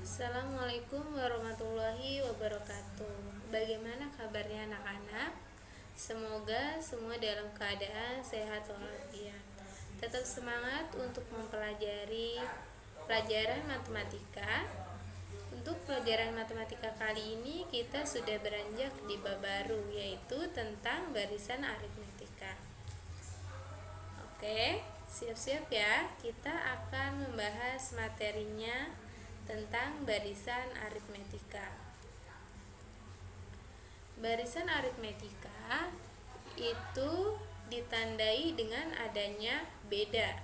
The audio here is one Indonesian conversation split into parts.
Assalamualaikum warahmatullahi wabarakatuh. Bagaimana kabarnya anak-anak? Semoga semua dalam keadaan sehat walafiat. Tetap semangat untuk mempelajari pelajaran matematika. Untuk pelajaran matematika kali ini kita sudah beranjak di bab baru, yaitu tentang barisan aritmetika. Oke, siap-siap ya. Kita akan membahas materinya tentang barisan aritmetika. Barisan aritmetika itu ditandai dengan adanya beda.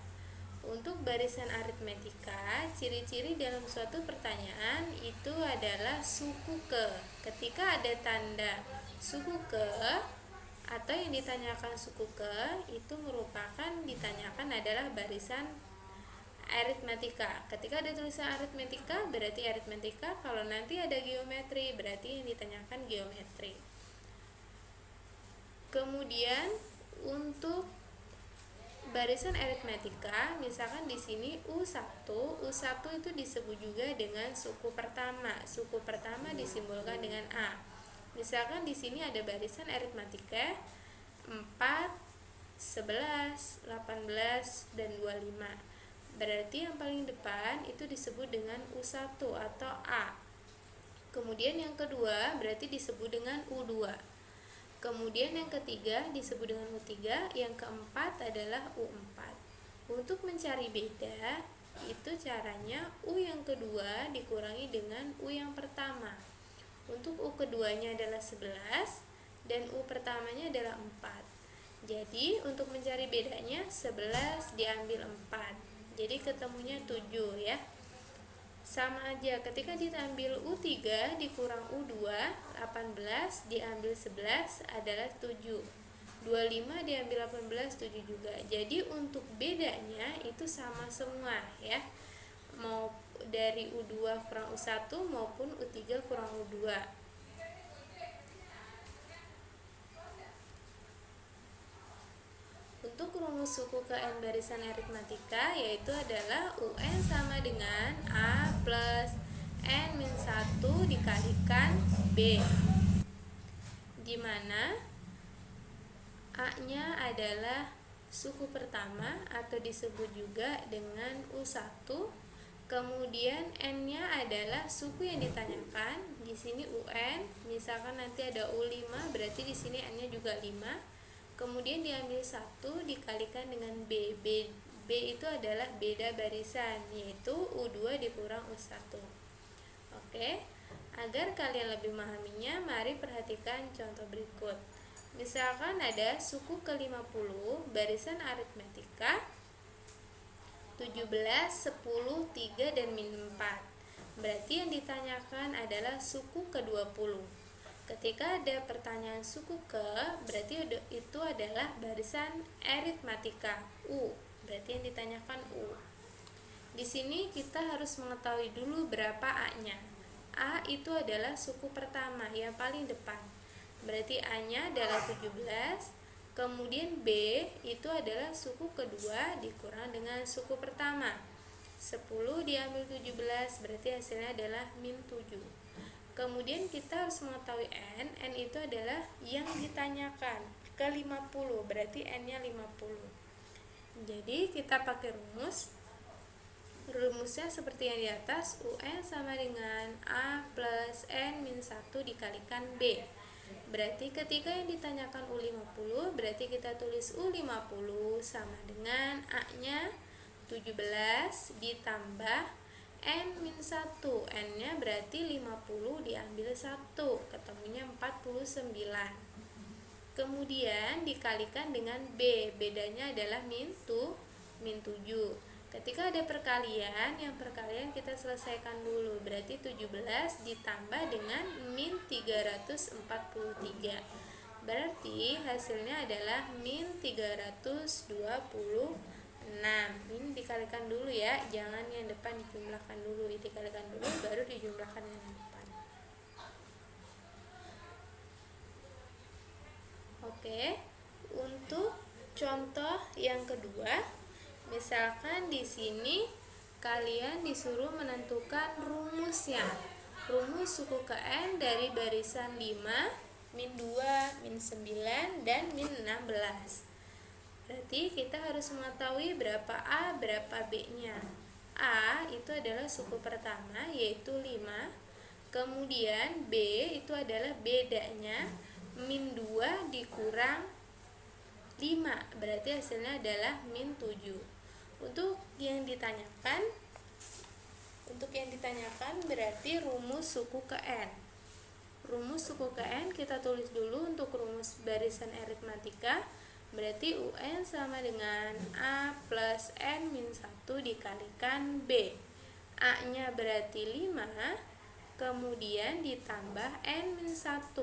Untuk barisan aritmetika, ciri-ciri dalam suatu pertanyaan itu adalah suku ke. Ketika ada tanda suku ke atau yang ditanyakan suku ke, itu merupakan ditanyakan adalah barisan aritmetika. Ketika ada tulisan aritmetika berarti aritmetika, kalau nanti ada geometri berarti yang ditanyakan geometri. Kemudian untuk barisan aritmetika, misalkan di sini U1 itu disebut juga dengan suku pertama. Suku pertama disimbolkan dengan A. Misalkan di sini ada barisan aritmetika 4, 11, 18 dan 25. Berarti yang paling depan itu disebut dengan U1 atau A. Kemudian yang kedua berarti disebut dengan U2. Kemudian yang ketiga disebut dengan U3, yang keempat adalah U4. Untuk mencari beda, itu caranya U yang kedua dikurangi dengan U yang pertama. Untuk U keduanya adalah 11 dan U pertamanya adalah 4. Jadi untuk mencari bedanya 11 diambil 4. Jadi ketemunya 7 ya. Sama aja, ketika diambil U3 dikurang U2, 18 diambil 11 adalah 7. 25 diambil 18, 7 juga. Jadi untuk bedanya itu sama semua ya. Mau dari U2 kurang U1 maupun U3 kurang U2. Untuk rumus suku ke N barisan aritmetika yaitu adalah UN sama dengan A plus N-1 dikalikan B, dimana A-nya adalah suku pertama atau disebut juga dengan U1. Kemudian N-nya adalah suku yang ditanyakan. Di sini UN, misalkan nanti ada U5 berarti di sini N-nya juga 5. Kemudian diambil 1 dikalikan dengan B. B itu adalah beda barisan, yaitu U2 dikurang U1. Oke, agar kalian lebih memahaminya, mari perhatikan contoh berikut. Misalkan ada suku ke-50 barisan aritmetika 17, 10, 3, dan min 4. Berarti yang ditanyakan adalah suku ke-20. Ketika ada pertanyaan suku ke, berarti itu adalah barisan aritmetika U. Berarti yang ditanyakan U. Di sini kita harus mengetahui dulu berapa A-nya. A itu adalah suku pertama yang paling depan. Berarti A-nya adalah 17. Kemudian B itu adalah suku kedua dikurang dengan suku pertama. 10 diambil 17 berarti hasilnya adalah min 7. Kemudian kita harus mengetahui N itu adalah yang ditanyakan ke 50, berarti N-nya 50. Jadi kita pakai rumusnya seperti yang di atas. UN sama dengan A plus N-1 dikalikan B. Berarti ketika yang ditanyakan U50, berarti kita tulis U50 sama dengan A-nya 17 ditambah N-1, N-nya berarti 50 diambil 1, ketemunya 49. Kemudian dikalikan dengan B, bedanya adalah min 7. Ketika ada perkalian, yang perkalian kita selesaikan dulu, berarti 17 ditambah dengan min 343. Berarti hasilnya adalah min 326. Ini dikalikan dulu ya, jangan yang depan dijumlahkan dulu, dikalikan dulu baru dijumlahkan yang depan. Oke, untuk contoh yang kedua, misalkan di sini kalian disuruh menentukan rumusnya. Rumus suku ke N dari barisan 5, min 2, min 9, dan min 16. Berarti kita harus mengetahui berapa A, berapa B-nya. A itu adalah suku pertama, yaitu 5. Kemudian B itu adalah bedanya min 2 dikurang 5, berarti hasilnya adalah min 7. Untuk yang ditanyakan berarti rumus suku ke N. Rumus suku ke N kita tulis dulu untuk rumus barisan aritmatika. Berarti UN sama dengan A plus N min 1 dikalikan B. A-nya berarti 5, kemudian ditambah N min 1.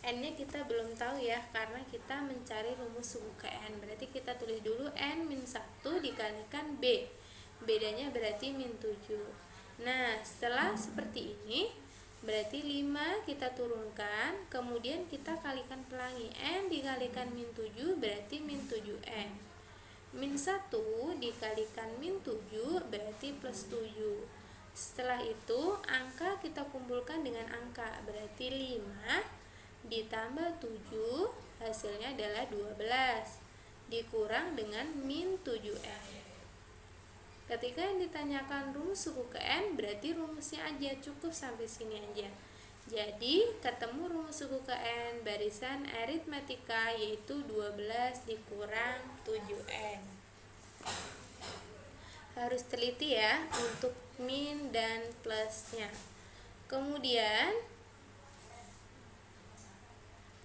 N-nya kita belum tahu ya, karena kita mencari rumus suku ke N. Berarti kita tulis dulu N min 1 dikalikan B. Bedanya berarti min 7. Nah, setelah seperti ini, berarti 5 kita turunkan, kemudian kita kalikan pelangi. N dikalikan min 7 berarti min 7N. Min 1 dikalikan min 7 berarti plus 7. Setelah itu, angka kita kumpulkan dengan angka. Berarti 5 ditambah 7 hasilnya adalah 12 dikurang dengan min 7N. Ketika yang ditanyakan rumus suku ke N, berarti rumusnya aja, cukup sampai sini aja. Jadi ketemu rumus suku ke N barisan aritmatika, yaitu 12 dikurang 7N. Harus teliti ya untuk min dan plusnya. Kemudian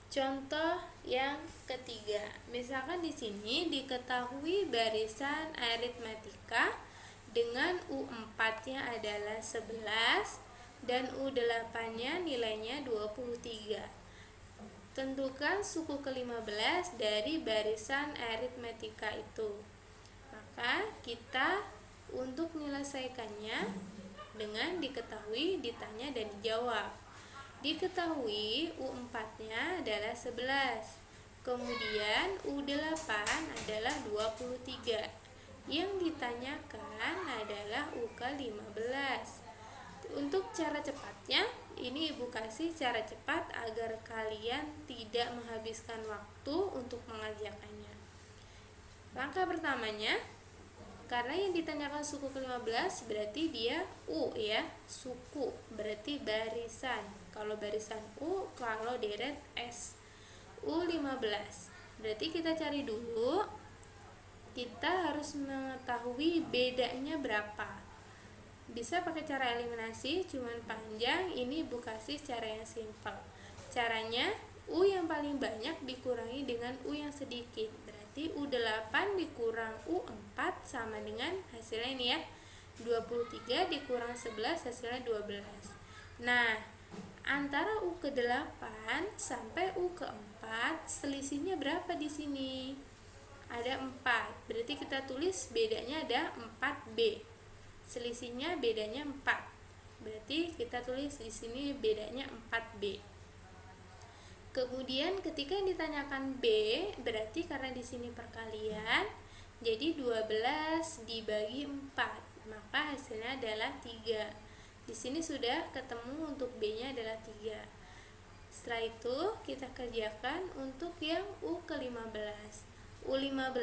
contoh yang ketiga, misalkan di sini diketahui barisan aritmatika dengan U4-nya adalah 11 dan U8-nya nilainya 23. Tentukan suku ke-15 dari barisan aritmatika itu. Maka kita untuk menyelesaikannya dengan diketahui, ditanya, dan dijawab. Diketahui U4-nya adalah 11, kemudian U8 adalah 23. Yang ditanyakan adalah UK15. Untuk cara cepatnya, ini Ibu kasih cara cepat agar kalian tidak menghabiskan waktu untuk mengerjakannya. Langkah pertamanya, karena yang ditanyakan suku ke-15 berarti dia U ya, suku berarti barisan. Kalau barisan U, kalau deret S. U15. Berarti kita cari dulu. Kita harus mengetahui bedanya berapa. Bisa pakai cara eliminasi, cuman panjang. Ini Ibu kasih cara yang simpel. Caranya U yang paling banyak dikurangi dengan U yang sedikit. Berarti U8 dikurang U4 sama dengan hasilnya ini ya, 23 dikurang 11 hasilnya 12. Nah, antara U ke-8 sampai U ke-4 selisihnya berapa di sini? Ada 4. Berarti kita tulis bedanya ada 4B. Selisihnya bedanya 4. Berarti kita tulis di sini bedanya 4B. Kemudian ketika yang ditanyakan B, berarti karena di sini perkalian, jadi 12 dibagi 4, maka hasilnya adalah 3. Di sini sudah ketemu untuk B-nya adalah 3. Setelah itu kita kerjakan untuk yang U ke-15. U15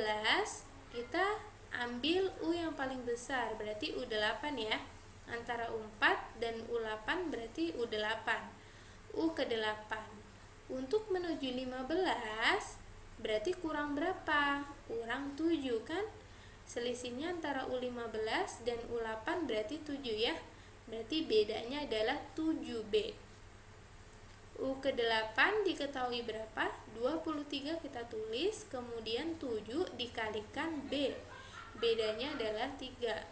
kita ambil U yang paling besar, berarti U8 ya. Antara U4 dan U8 berarti U8. U ke-8. Untuk menuju 15 berarti kurang berapa? Kurang 7 kan? Selisihnya antara U15 dan U8 berarti 7 ya. Berarti bedanya adalah 7B. U ke-8 diketahui berapa? 23 kita tulis, kemudian 7 dikalikan B. Bedanya adalah 3.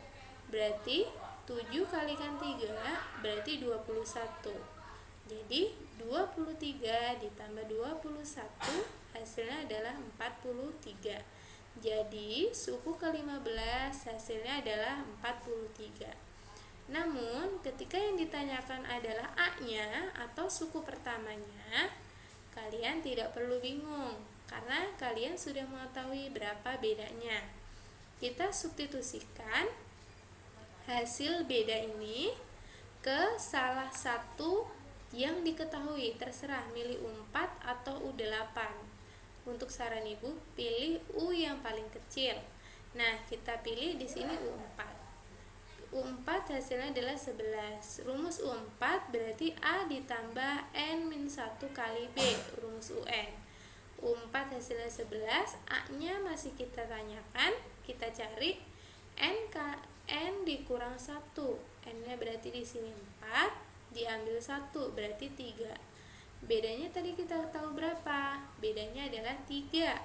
Berarti 7 kalikan 3 berarti 21. Jadi 23 ditambah 21 hasilnya adalah 43. Jadi suku ke-15 hasilnya adalah 43. Namun ketika yang ditanyakan adalah A-nya atau suku pertamanya, kalian tidak perlu bingung karena kalian sudah mengetahui berapa bedanya. kita substitusikan hasil beda ini ke salah satu yang diketahui, terserah milih U4 atau U8. Untuk saran Ibu, pilih U yang paling kecil. Nah, kita pilih di sini U4. U4 hasilnya adalah 11. Rumus U4 berarti A ditambah N-1 kali B, rumus UN. U4 hasilnya 11, A-nya masih kita tanyakan, kita cari N dikurang 1. N-nya berarti di sini 4, diambil 1 berarti 3. Bedanya tadi kita tahu berapa? Bedanya adalah 3.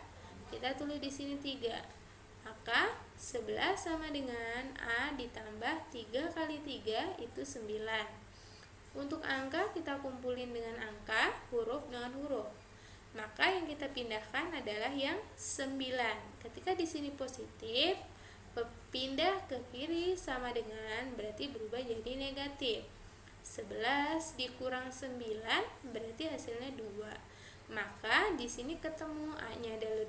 Kita tulis di sini 3. Maka 11 sama dengan A ditambah 3 kali 3 itu 9. Untuk angka kita kumpulin dengan angka, huruf dengan huruf. Maka yang kita pindahkan adalah yang 9. Ketika di sini positif, pindah ke kiri sama dengan berarti berubah jadi negatif. 11 dikurang 9 berarti hasilnya 2. Maka di sini ketemu A-nya adalah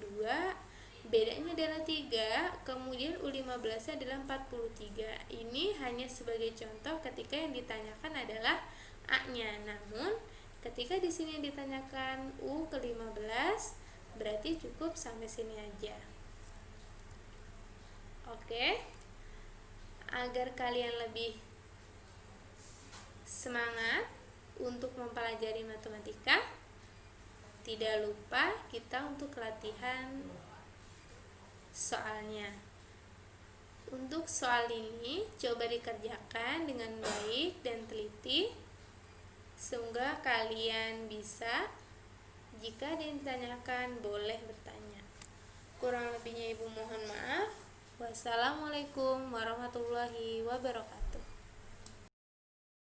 2, bedanya adalah 3, kemudian U15 adalah 43. Ini hanya sebagai contoh ketika yang ditanyakan adalah A-nya. Namun ketika di sini ditanyakan U15 berarti cukup sampai sini aja. Oke, agar kalian lebih semangat untuk mempelajari matematika, tidak lupa kita untuk latihan soalnya. Untuk soal ini coba dikerjakan dengan baik dan teliti. Semoga kalian bisa. Jika ada yang ditanyakan boleh bertanya. Kurang lebihnya Ibu mohon maaf. Wassalamualaikum warahmatullahi wabarakatuh.